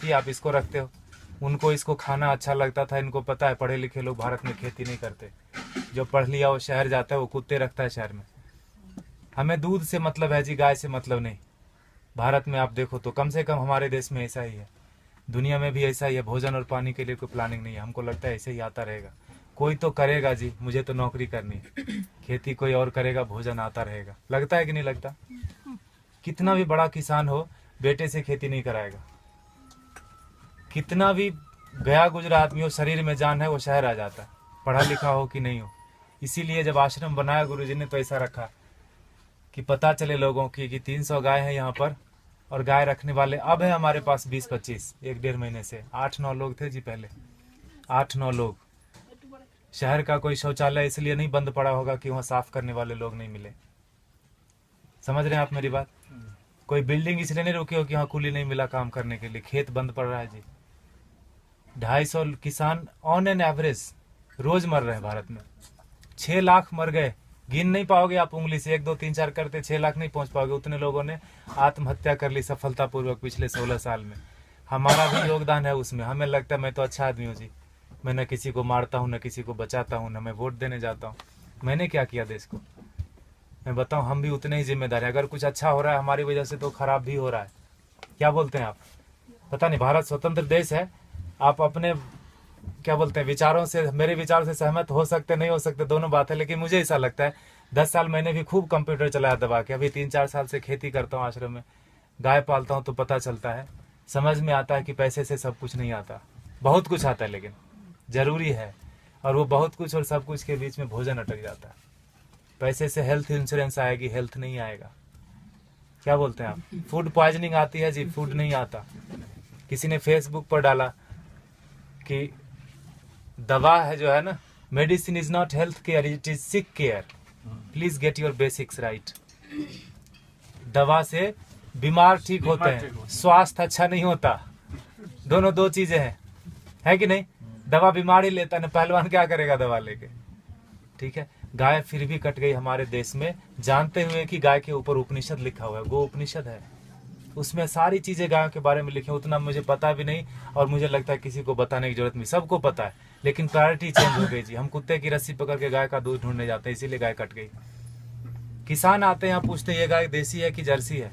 कि आप इसको रखते हो। उनको इसको खाना अच्छा लगता था। इनको पता है पढ़े लिखे लोग भारत में खेती नहीं करते। जो पढ़ लिया वो शहर जाता है, वो कुत्ते रखता है शहर में। हमें दूध से मतलब है जी, गाय से मतलब नहीं। भारत में आप देखो तो कम से कम हमारे देश में ऐसा ही है, दुनिया में भी ऐसा ही है। भोजन और पानी के लिए कोई प्लानिंग नहीं है। हमको लगता है ऐसे ही आता रहेगा। कोई तो करेगा जी, मुझे तो नौकरी करनी है। खेती कोई और करेगा, भोजन आता रहेगा। लगता है कि नहीं लगता? कितना भी बड़ा किसान हो, बेटे से खेती नहीं कराएगा। कितना भी गया गुजरा आदमी हो, शरीर में जान है, वो शहर आ जाता है, पढ़ा लिखा हो कि नहीं हो। इसीलिए जब आश्रम बनाया गुरुजी ने तो ऐसा रखा कि पता चले लोगों की कि 300 गाय है यहाँ पर, और गाय रखने वाले अब है हमारे पास 20-25। 1-1.5 महीने से 8-9 लोग थे जी पहले, 8-9 लोग। शहर का कोई शौचालय इसलिए नहीं बंद पड़ा होगा कि वहाँ साफ करने वाले लोग नहीं मिले। समझ रहे हैं आप मेरी बात? कोई बिल्डिंग इसलिए नहीं रुकी हो कि वहाँ कूली नहीं मिला काम करने के लिए। खेत बंद पड़ रहा है जी। 250 किसान ऑन एन एवरेज रोज मर रहे हैं भारत में। 6 लाख मर गए, गिन नहीं पाओगे आप उंगली से। 1 2 3 4 करते 6 लाख नहीं पहुंच पाओगे। उतने लोगों ने आत्महत्या कर ली सफलतापूर्वक पिछले 16 साल में। हमारा भी योगदान है उसमें। हमें लगता है मैं तो अच्छा आदमी हूँ जी, मैं न किसी को मारता हूँ, न किसी को बचाता हूँ, न मैं वोट देने जाता हूँ। मैंने क्या किया देश को? मैं बताऊँ, हम भी उतने ही जिम्मेदार हैं। अगर कुछ अच्छा हो रहा है हमारी वजह से तो खराब भी हो रहा है। क्या बोलते हैं आप? पता नहीं, भारत स्वतंत्र देश है। आप अपने क्या बोलते हैं विचारों से, मेरे विचारों से सहमत हो सकते नहीं हो सकते, दोनों बात है। लेकिन मुझे ऐसा लगता है 10 साल मैंने भी खूब कंप्यूटर चलाया दबा के। अभी 3-4 साल से खेती करता हूँ आश्रम में, गाय पालता हूँ, तो पता चलता है, समझ में आता है कि पैसे से सब कुछ नहीं आता। बहुत कुछ आता है लेकिन जरूरी है। और वो बहुत कुछ और सब कुछ के बीच में भोजन अटक जाता है। पैसे से हेल्थ इंश्योरेंस आएगी, हेल्थ नहीं आएगा। क्या बोलते हैं आप? फूड पॉइजनिंग आती है जी, फूड नहीं आता। किसी ने फेसबुक पर डाला कि दवा है जो है ना, medicine is not health care, it is sick care, please get your basics right. दवा से बीमार ठीक होते हैं, स्वास्थ्य अच्छा नहीं होता। दोनों दो चीजें हैं, है कि नहीं? दवा बीमारी लेता है ना, पहलवान क्या करेगा दवा लेके? ठीक है। गाय फिर भी कट गई हमारे देश में, जानते हुए कि गाय के ऊपर उपनिषद लिखा हुआ है, गो उपनिषद है, उसमें सारी चीजें गायों के बारे में लिखी। उतना मुझे पता भी नहीं, और मुझे लगता है किसी को बताने की जरूरत नहीं, सबको पता है। लेकिन प्रायोरिटी चेंज हो गई जी। हम कुत्ते की रस्सी पकड़ के गाय का दूध ढूंढने जाते हैं, इसीलिए गाय कट गई। किसान आते हैं यहाँ, पूछते ये गाय देसी है कि जर्सी है।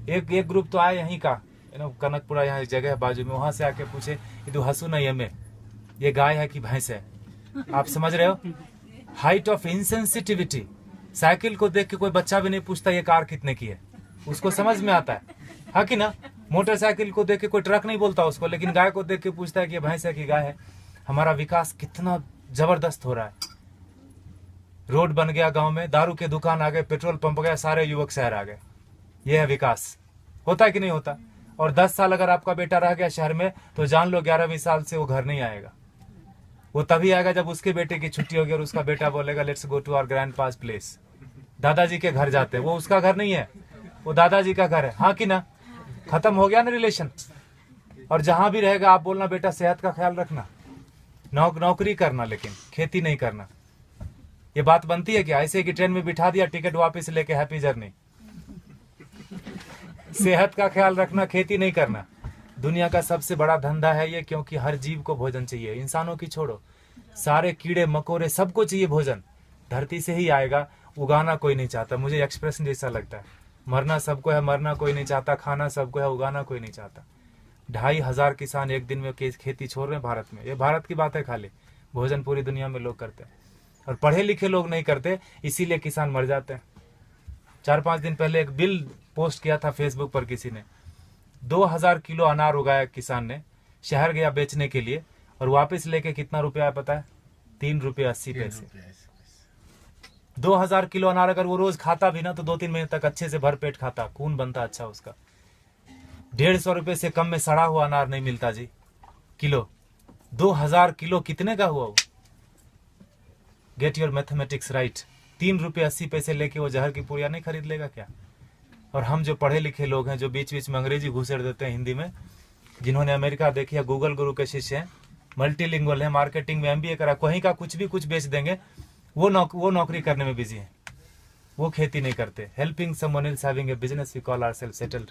एक ग्रुप तो आया यहीं का, कनकपुरा, यहाँ एक जगह है बाजू में, वहां से आके पूछे ये तो हसू नहीं हमें, ये गाय है कि भैंस है? आप समझ रहे हो? Height of insensitivity. साइकिल को देख के कोई बच्चा भी नहीं पूछता ये कार कितने की है, उसको समझ में आता है कि ना? मोटरसाइकिल को देख के कोई ट्रक नहीं बोलता उसको, लेकिन गाय को देख के पूछता है कि भैंस है कि गाय है। हमारा विकास कितना जबरदस्त हो रहा है। रोड बन गया गांव में, दारू के दुकान आ गए, पेट्रोल पंप गया, सारे युवक शहर आ गए। यह है विकास। होता है कि नहीं होता? और 10 साल अगर आपका बेटा रह गया शहर में, तो जान लो 11वीं साल से वो घर नहीं आएगा। वो तभी आएगा जब उसके बेटे की छुट्टी होगी और उसका बेटा बोलेगा let's go to our grandpa's place. दादाजी के घर जाते हैं, वो उसका घर नहीं है, वो दादाजी का घर है। हाँ कि ना? खत्म हो गया ना रिलेशन। और जहां भी रहेगा आप बोलना बेटा सेहत का ख्याल रखना, नौकरी करना, लेकिन खेती नहीं करना। ये बात बनती है क्या? ऐसे कि ट्रेन में बिठा दिया, टिकट वापस लेके हैप्पी जर्नी। सेहत का ख्याल रखना, खेती नहीं करना। दुनिया का सबसे बड़ा धंधा है ये, क्योंकि हर जीव को भोजन चाहिए। इंसानों की छोड़ो, सारे कीड़े मकोड़े सबको चाहिए भोजन। धरती से ही आएगा, उगाना कोई नहीं चाहता। मुझे एक्सप्रेशन जैसा लगता है, मरना सबको है, मरना कोई नहीं चाहता, खाना सबको है, उगाना कोई नहीं चाहता। 2,500 किसान एक दिन में खेती छोड़ रहे हैं भारत में। ये भारत की बात है खाली, भोजन पूरी दुनिया में लोग करते हैं, और पढ़े लिखे लोग नहीं करते, इसीलिए किसान मर जाते हैं। 4-5 दिन पहले एक बिल पोस्ट किया था फेसबुक पर किसी ने, 2000 किलो अनार उगाया किसान ने, शहर गया बेचने के लिए, और वापस लेके कितना रुपया पता है? 3 रुपये 80 पैसे। 2000 किलो अनार अगर वो रोज खाता भी ना, तो 2-3 महीने तक अच्छे से भरपेट खाता, खून बनता अच्छा उसका। 150 रुपये से कम में सड़ा हुआ अनार नहीं मिलता जी किलो। 2000 किलो कितने का हुआ वो? Get your mathematics right. 3 रुपये 80 पैसे लेके वो जहर की पुड़िया नहीं खरीद लेगा क्या? और हम जो पढ़े लिखे लोग हैं, जो बीच बीच में अंग्रेजी घुसेड़ देते हैं हिंदी में, जिन्होंने अमेरिका देखी है, गूगल गुरु के शिष्य हैं, मल्टीलिंगुअल है, मार्केटिंग में MBA करा, कहीं का कुछ भी कुछ बेच देंगे, वो नौकरी करने में बिजी है, वो खेती नहीं करते। Helping someone else having a business we call ourselves settled.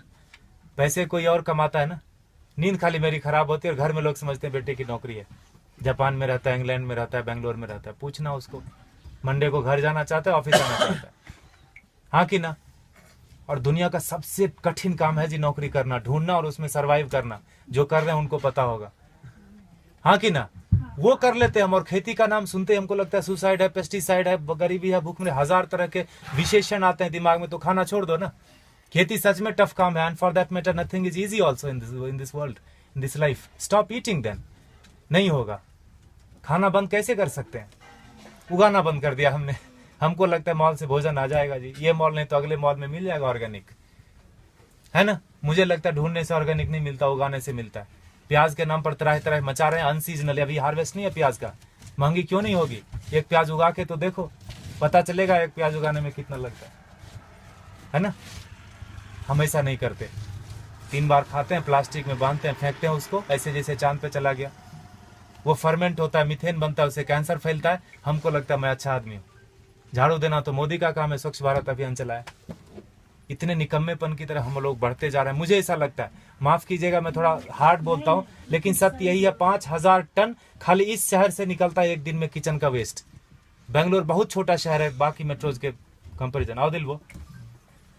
पैसे कोई और कमाता है ना, नींद खाली मेरी खराब होती है और घर में लोग समझते हैं बेटे की नौकरी है, जापान में रहता है, इंग्लैंड में रहता है, बेंगलोर में रहता है। पूछना उसको, मंडे को घर जाना चाहता है, ऑफिस आना चाहता है, हाँ कि ना। और दुनिया का सबसे कठिन काम है जी नौकरी करना, ढूंढना और उसमें सरवाइव करना। जो कर रहे हैं उनको पता होगा, हाँ कि ना। वो कर लेते हैं हम, और खेती का नाम सुनते ही हमको लगता है सुसाइड है, पेस्टिसाइड है, गरीबी है, भूख में, हजार तरह के विशेषण आते हैं दिमाग में। तो खाना छोड़ दो ना। खेती सच में टफ काम है, and for that matter nothing is easy also in this world, in this life. Stop eating then, नहीं होगा। खाना बंद कैसे कर सकते हैं? उगाना बंद कर दिया हमने। हमको लगता है मॉल से भोजन आ जाएगा जी, ये मॉल नहीं तो अगले मॉल में मिल जाएगा ऑर्गेनिक, है ना। मुझे लगता है ढूंढने से ऑर्गेनिक नहीं मिलता, उगाने से मिलता है। प्याज के नाम पर तरह तरह मचा रहे हैं, अनसीजनल, अभी हार्वेस्ट नहीं है प्याज का। महंगी क्यों नहीं होगी? एक प्याज उगा के तो देखो, पता चलेगा एक प्याज उगाने में कितना लगता है ना। हम ऐसा नहीं करते, 3 बार खाते हैं, प्लास्टिक में बांधते हैं, फेंकते हैं उसको, ऐसे जैसे चांद पे चला गया। वो फर्मेंट होता है, मीथेन बनता है, उससे कैंसर फैलता है। हमको लगता है मैं अच्छा आदमी हूँ। झाड़ू देना तो मोदी का काम है, स्वच्छ भारत अभियान चलाया। इतने निकम्मेपन की तरह हम लोग बढ़ते जा रहे हैं। मुझे ऐसा लगता है, माफ कीजिएगा मैं थोड़ा हार्ड बोलता हूँ, लेकिन सत्य यही है, 5000 टन खाली इस शहर से निकलता है एक दिन में किचन का वेस्ट। बेंगलोर बहुत छोटा शहर है बाकी मेट्रोज के कंपेरिजन, आओ दिल वो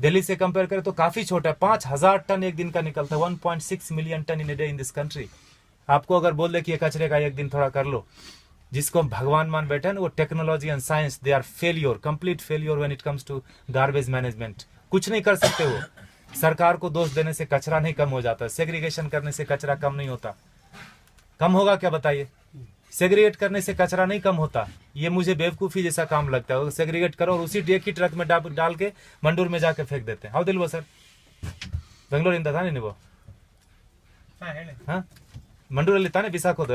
दिल्ली से कंपेयर करें तो काफी छोटा है। 5000 टन एक दिन का निकलता है, 1.6 million ton in a day in this country. आपको अगर बोल दे कि ये कचरे का एक दिन थोड़ा कर लो, जिसको भगवान मान बैठे ना, वो technology and science, they are failure, complete failure when it comes to garbage management. कुछ नहीं कर सकते वो। सरकार को दोष देने से कचरा नहीं कम हो जाता, सेग्रीगेशन करने से कचरा कम नहीं होता। कम होगा क्या बताइए? सेग्रीगेट करने से कचरा नहीं कम होता। ये मुझे बेवकूफी जैसा काम लगता है। सेग्रीगेट करो और उसी एक ही ट्रक में डाल के मंडूर में जाके फेंक देते हैं। हाउ दिल वो सर बेंगलोर इंदा था नहीं वो, हाँ मंडूर ताने विशाखो दो,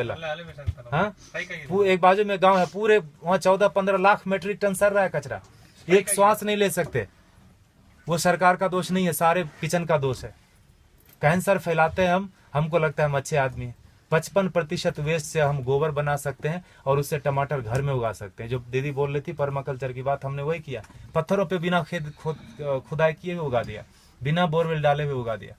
हाँ एक बाजू में गांव है, पूरे वहाँ 14-15 लाख मेट्रिक टन सर रहा है कचरा, एक श्वास नहीं ले सकते। वो सरकार का दोष नहीं है, सारे किचन का दोष है। कैंसर फैलाते हैं हम, हमको लगता है हम अच्छे आदमी हैं। 55% वेस्ट से हम गोबर बना सकते हैं और उससे टमाटर घर में उगा सकते हैं। जो दीदी बोल रही थी पर्माकल्चर की बात, हमने वही किया। पत्थरों पे बिना खुदाई किए हुए उगा दिया, बिना बोरवेल डाले हुए उगा दिया।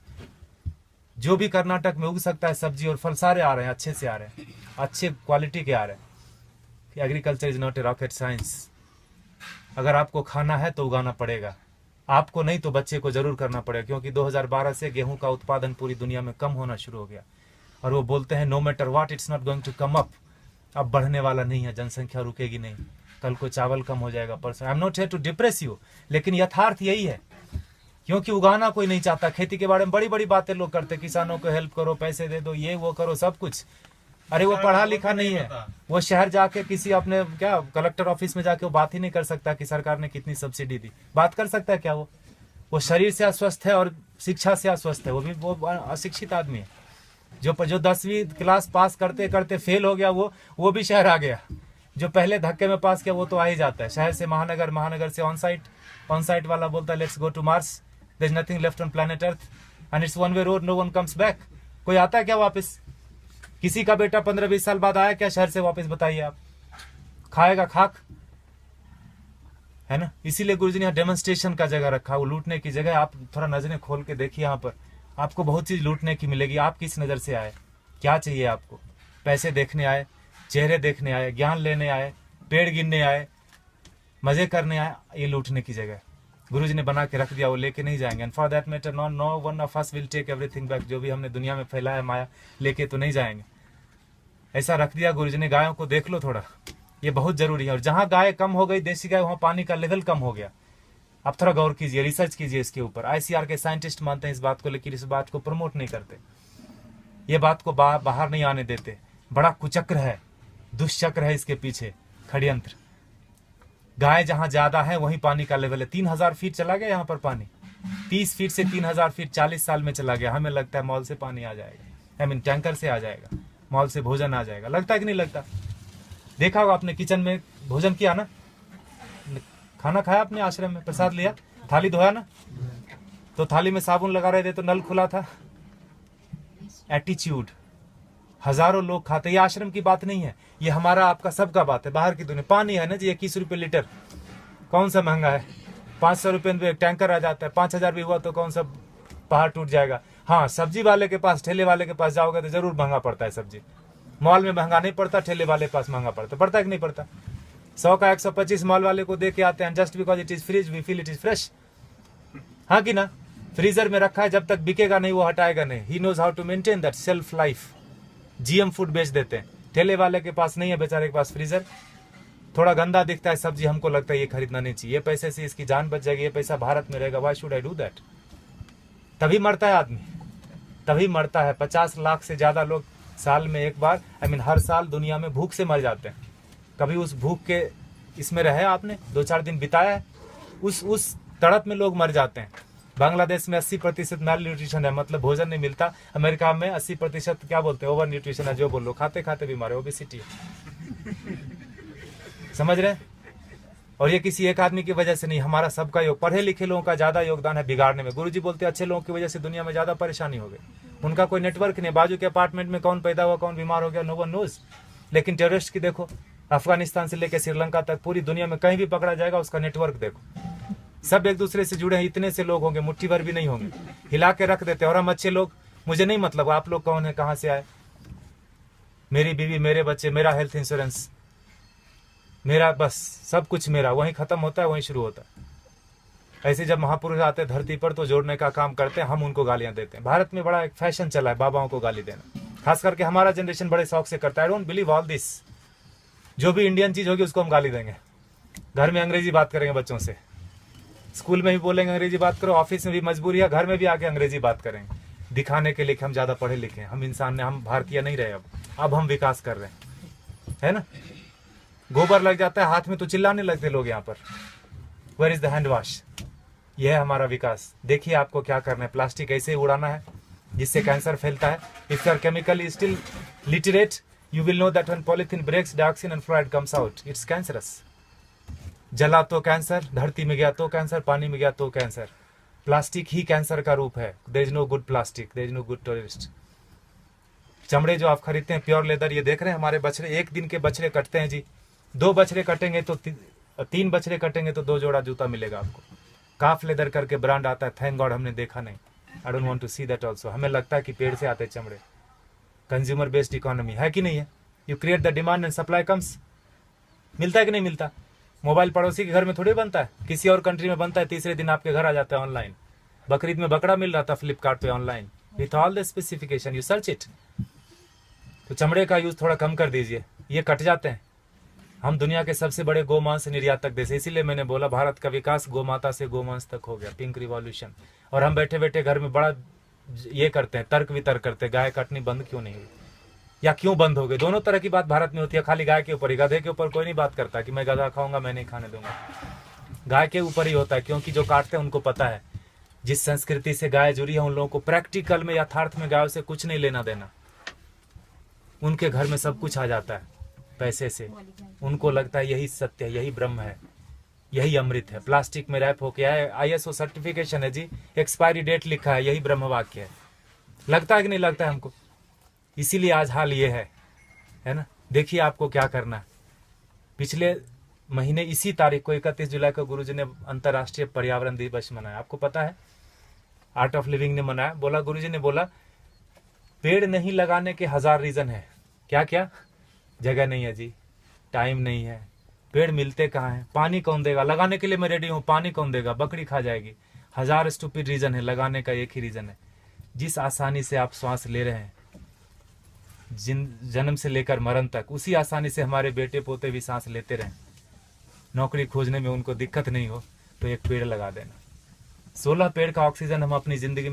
जो भी कर्नाटक में उग सकता है सब्जी और फल, सारे आ रहे हैं, अच्छे से आ रहे हैं, अच्छे क्वालिटी के आ रहे हैं। Agriculture is not a rocket science. अगर आपको खाना है तो उगाना पड़ेगा, आपको नहीं तो बच्चे को जरूर करना पड़ेगा। क्योंकि 2012 से गेहूं का उत्पादन पूरी दुनिया में कम होना शुरू हो गया। और वो बोलते हैं no matter what it's not going to come up. अब बढ़ने वाला नहीं है, जनसंख्या रुकेगी नहीं। कल को चावल कम हो जाएगा, परसों। I am not here to depress you, लेकिन यथार्थ यही है। क्योंकि उगाना कोई नहीं चाहता। खेती के बारे में बड़ी बड़ी बातें लोग करते, किसानों को हेल्प करो, पैसे दे दो, ये वो करो, सब कुछ। अरे वो पढ़ा लिखा नहीं है, वो शहर जाके किसी अपने क्या कलेक्टर ऑफिस में जाके वो बात ही नहीं कर सकता कि सरकार ने कितनी सब्सिडी दी। बात कर सकता है क्या? वो शरीर से अस्वस्थ है और शिक्षा से अस्वस्थ है। वो अशिक्षित आदमी है। जो 10वीं क्लास पास करते करते फेल हो गया, वो भी शहर आ गया। जो पहले धक्के में पास किया वो तो आ ही जाता है। शहर से महानगर, महानगर से ऑन साइट वाला बोलता है let's go to Mars, there is nothing left on planet earth and it's one way road, no one comes back. कोई आता है क्या वापस? किसी का बेटा 15-20 साल बाद आया क्या शहर से वापस? बताइए आप। खाएगा खाक, है ना। इसीलिए गुरुजी ने यहाँ डेमोन्स्ट्रेशन का जगह रखा, वो लूटने की जगह। आप थोड़ा नजरें खोल के देखिए, यहाँ पर आपको बहुत चीज लूटने की मिलेगी। आप किस नजर से आए, क्या चाहिए आपको? पैसे देखने आए, चेहरे देखने आए, ज्ञान लेने आए, पेड़ गिनने आए, मजे करने आए? ये लूटने की जगह गुरुजी ने बना के रख दिया, वो लेके नहीं जाएंगे। And for that matter no one of us will take everything back. जो भी हमने दुनिया में फैलाया माया, लेके तो नहीं जाएंगे। ऐसा रख दिया गुरुजी ने। गायों को देख लो थोड़ा, ये बहुत जरूरी है। और जहां गाय कम हो गई, देसी गाय, वहां पानी का लेवल कम हो गया। आप थोड़ा गौर कीजिए, रिसर्च कीजिए इसके ऊपर। आईसीआर के साइंटिस्ट मानते हैं इस बात को, लेकिन इस बात को प्रमोट नहीं करते। ये बात को बाहर नहीं आने देते। बड़ा कुचक्र है, दुष्चक्र है इसके पीछे, षड्यंत्र। गाय जहां ज्यादा है वहीं पानी का लेवल है। 3000 फीट चला गया यहाँ पर पानी, 30 फीट से 3000 फीट 40 साल में चला गया। हमें लगता है मॉल से पानी आ जाएगा, टैंकर से आ जाएगा, मॉल से भोजन आ जाएगा। लगता है कि नहीं लगता? देखा होगा आपने, किचन में भोजन किया ना, खाना खाया आपने, आश्रम में प्रसाद लिया, थाली धोया ना, तो थाली में साबुन लगा रहे थे तो नल खुला था। एटीट्यूड। हजारों लोग खाते। ये आश्रम की बात नहीं है, ये हमारा आपका सबका बात है। बाहर की दुनिया पानी है ना जी, 21 रुपए लीटर, कौन सा महंगा है? 500 रुपए में टैंकर आ जाता है। 5000 भी हुआ तो कौन सा पहाड़ टूट जाएगा? हाँ, सब्जी वाले के पास, ठेले वाले के पास जाओगे तो जरूर महंगा पड़ता है सब्जी। मॉल में महंगा नहीं पड़ता, ठेले वाले के पास महंगा पड़ता है कि नहीं पड़ता? 100 का 125 मॉल वाले को दे के आते हैं, just because it is fridge we feel it is fresh. हाँ कि ना? फ्रीजर में रखा है, जब तक बिकेगा नहीं वो हटाएगा नहीं। He knows how to maintain that self life. GM food बेच देते हैं। ठेले वाले के पास नहीं है बेचारे के पास फ्रीजर, थोड़ा गंदा दिखता है सब्जी, हमको लगता है ये खरीदना नहीं चाहिए, ये पैसे से इसकी जान बच जाएगी, ये पैसा भारत में रहेगा, why should I do that? तभी मरता है आदमी, तभी मरता है। 50 लाख से ज्यादा लोग साल में एक बार, हर साल दुनिया में भूख से मर जाते हैं। कभी उस भूख के इसमें रहे आपने, 2-4 दिन बिताया है, उस तड़प में लोग मर जाते हैं। बांग्लादेश में 80% मेल न्यूट्रिशन है, मतलब भोजन नहीं मिलता। अमेरिका में 80% क्या बोलते हैं, ओवर न्यूट्रिशन है, जो बोलो, खाते खाते बीमार है, ओबेसिटी है। समझ रहे? और ये किसी एक आदमी की वजह से नहीं, हमारा सबका योग, पढ़े लिखे लोगों का ज्यादा योगदान है बिगाड़ने में। गुरुजी बोलते हैं अच्छे लोगों की वजह से दुनिया में ज्यादा परेशानी हो गई। उनका कोई नेटवर्क नहीं, बाजू के अपार्टमेंट में कौन पैदा हुआ, कौन बीमार हो गया, नो वन नोज। लेकिन टेररिस्ट की देखो, अफगानिस्तान से लेकर श्रीलंका तक पूरी दुनिया में कहीं भी पकड़ा जाएगा, उसका नेटवर्क देखो, सब एक दूसरे से जुड़े हैं। इतने से लोग होंगे, मुट्ठी भर भी नहीं होंगे, हिला के रख देते। और हम अच्छे लोग, मुझे नहीं मतलब आप लोग कौन है, कहां से आए, मेरी बीवी, मेरे बच्चे, मेरा हेल्थ इंश्योरेंस, मेरा बस सब कुछ मेरा, वहीं खत्म होता है, वहीं शुरू होता है। ऐसे जब महापुरुष आते हैं धरती पर तो जोड़ने का काम करते हैं, हम उनको गालियां देते हैं। भारत में बड़ा एक फैशन चला है बाबाओं को गाली देना, खास करके हमारा जनरेशन बड़े शौक से करता है। I don't believe all this. जो भी इंडियन चीज होगी उसको हम गाली देंगे। घर में अंग्रेजी बात करेंगे बच्चों से, स्कूल में भी बोलेंगे अंग्रेजी बात करो, ऑफिस में भी मजबूरी है, घर में भी आके अंग्रेजी बात करेंगे, दिखाने के लिए कि हम ज्यादा पढ़े लिखे हैं, हम इंसान ने, हम भारतीय नहीं रहे। अब हम विकास कर रहे हैं, है ना? गोबर लग जाता है हाथ में तो चिल्लाने लगते लोग यहाँ पर, where is the hand wash? यह है हमारा विकास। देखिए आपको क्या करना है, प्लास्टिक ऐसे ही उड़ाना है जिससे कैंसर फैलता है। If you are chemically still literate, you will know that when polythene breaks, dioxin and fluoride comes out, it's cancerous. जला तो कैंसर, धरती में गया तो कैंसर, पानी में गया तो कैंसर। प्लास्टिक ही कैंसर का रूप है। There is no good plastic, there is no good terrorist. चमड़े जो आप खरीदते हैं प्योर लेदर, ये देख रहे हैं हमारे बछड़े, एक दिन के बछड़े कटते हैं जी, 2 बछड़े कटेंगे तो 3 बछड़े कटेंगे तो 2 जोड़ा जूता मिलेगा आपको। काफ लेदर करके ब्रांड आता है, थैंक गॉड हमने देखा नहीं। I don't want to see that also. हमें लगता है कि पेड़ से आते चमड़े। कंज्यूमर बेस्ड इकोनॉमी है कि नहीं है? You create the demand and supply comes. मिलता है कि नहीं मिलता? मोबाइल पड़ोसी के घर में थोड़ी बनता है, किसी और कंट्री में बनता है, तीसरे दिन आपके घर आ जाता है ऑनलाइन। बकरीद में बकरा मिल रहा था फ्लिपकार्ट पे online, with all the specification, you search it. तो चमड़े का यूज थोड़ा कम कर दीजिए, ये कट जाते हैं। हम दुनिया के सबसे बड़े गोमांस निर्यातक देश, इसीलिए मैंने बोला भारत का विकास गोमाता से गोमांस तक हो गया, पिंक रिवॉल्यूशन। और हम बैठे बैठे घर में बड़ा ये करते हैं, तर्क वितर्क करते हैं, गाय काटनी बंद क्यों नहीं हुई या क्यों बंद हो गई। दोनों तरह की बात भारत में होती है, खाली गाय के ऊपर ही। गधे के ऊपर कोई नहीं बात करता कि मैं गधा खाऊंगा, मैं नहीं खाने दूंगा। गाय के ऊपर ही होता है, क्योंकि जो काटते हैं उनको पता है जिस संस्कृति से गाय जुड़ी है उन लोगों को प्रैक्टिकल में, यथार्थ में गायों से कुछ नहीं लेना देना। उनके घर में सब कुछ आ जाता है पैसे से, उनको लगता है यही सत्य है, यही ब्रह्म है, यही अमृत है। प्लास्टिक में रैप होके आए, ISO सर्टिफिकेशन है जी, एक्सपायरी डेट लिखा है, यही ब्रह्म वाक्य है। लगता है कि नहीं लगता है हमको? इसीलिए आज हाल ये है ना। देखिए आपको क्या करना है। पिछले महीने इसी तारीख को 31 जुलाई को गुरुजी ने अंतर्राष्ट्रीय पर्यावरण दिवस मनाया। आपको पता है, आर्ट ऑफ लिविंग ने मनाया। बोला, गुरुजी ने बोला पेड़ नहीं लगाने के 1000 रीजन है। क्या क्या? जगह नहीं है जी, टाइम नहीं है, पेड़ मिलते कहाँ हैं, पानी कौन देगा, लगाने के लिए मैं रेडी हूँ, पानी कौन देगा, बकरी खा जाएगी। 1000 स्टूपिड रीजन है, लगाने का एक ही रीजन है। जिस आसानी से आप श्वास ले रहे हैं जन्म से लेकर मरण तक, उसी आसानी से हमारे बेटे पोते भी सांस लेते रहें। नौकरी खोजने में उनको दिक्कत नहीं हो तो एक पेड़ लगा देना। 16 पेड़ का ऑक्सीजन हम अपनी जिंदगी में